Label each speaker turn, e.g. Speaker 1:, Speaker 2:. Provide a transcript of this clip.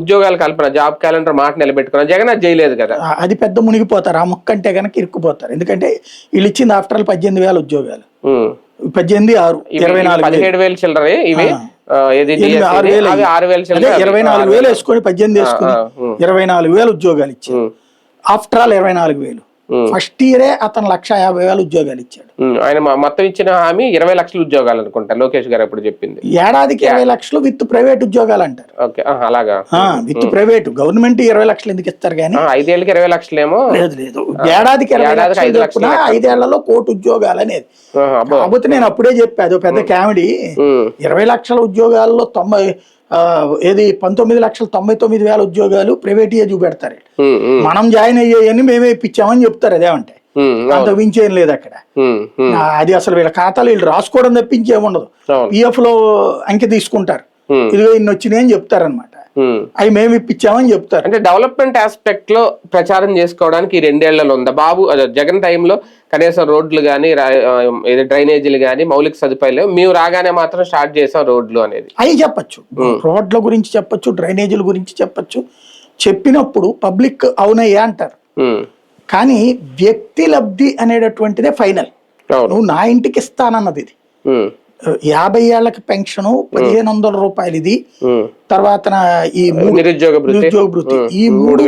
Speaker 1: ఉద్యోగాలు కల్పన, job calendar మాట నిలబెట్టుకున్నా. జగన్ అది చేయలేదు కదా.
Speaker 2: అది పెద్ద మునిగిపోతారు. ఆ ముక్క అంటే కనుక ఇరుక్కుపోతారు. ఎందుకంటే వీళ్ళు ఇచ్చింది ఆఫ్టర్ ఆల్ 18,000 ఉద్యోగాలు. 18, 6, 24,000.
Speaker 1: 17,000 చిల్లర ఇవి.
Speaker 2: 6,000 24,000 వేసుకొని 18 వేసుకుని 24,000 ఉద్యోగాలు ఇచ్చారు. After all 24,000. ఫస్ట్ ఇయరే అతను 1,50,000 ఉద్యోగాలు ఇచ్చాడు.
Speaker 1: ఆయన మొత్తం ఇచ్చిన హామీ 20 లక్షల ఉద్యోగాలు అనుకుంటా, లోకేష్ గారు అప్పుడు చెప్పింది.
Speaker 2: ఏడాదికి 20 లక్షలు విత్ ప్రైవేట్ ఉద్యోగాలు అంటారు.
Speaker 1: అలాగా
Speaker 2: విత్ ప్రైవేట్. గవర్నమెంట్ 20 లక్షలు ఎందుకు ఇస్తారు కానీ
Speaker 1: 5 ఏళ్ళకి 20 లక్షలేమో.
Speaker 2: లేదు ఏడాదికి 20 లక్షలు 5 ఏళ్లలో 1,00,00,000 ఉద్యోగాలు అనేది. కాకపోతే నేను అప్పుడే చెప్పాను పెద్ద కామెడీ. 20 లక్షల ఉద్యోగాల్లో 19,99,000 ఉద్యోగాలు ప్రైవేట్ చూపెడతారు. మనం జాయిన్ అయ్యాయని మేమే ఇప్పించామని చెప్తారు. అదేమంటే అంత మించేం లేదు అక్కడ. అది అసలు వీళ్ళ ఖాతాలు వీళ్ళు రాసుకోవడం తప్పించేముండదు. పిఎఫ్ లో అంకె తీసుకుంటారు, ఇదిగో ఇన్ని వచ్చినాయి అని చెప్తారనమాట. అవి మేము ఇప్పించామని చెప్తారు.
Speaker 1: అంటే డెవలప్మెంట్ ఆస్పెక్ట్ లో ప్రచారం చేసుకోవడానికి ఈ 2 ఏళ్లలో ఉందా బాబు? జగన్ టైంలో కనీసం రోడ్లు కానీ, డ్రైనేజీలు కానీ, మౌలిక సదుపాయాలు మేము రాగానే మాత్రం స్టార్ట్ చేసాం రోడ్లు అనేది.
Speaker 2: అవి చెప్పచ్చు, రోడ్ల గురించి చెప్పచ్చు, డ్రైనేజీల గురించి చెప్పచ్చు. చెప్పినప్పుడు పబ్లిక్ అవునయ్యా అంటారు. కానీ వ్యక్తి లబ్ధి అనేటటువంటిదే ఫైనల్. నువ్వు నా ఇంటికి ఇస్తానన్నది ఇది. 50 ఏళ్లకి పెన్షన్ 1,500 రూపాయలు ఇది. తర్వాత ఈ నిరుద్యోగ భృతి, ఈ 3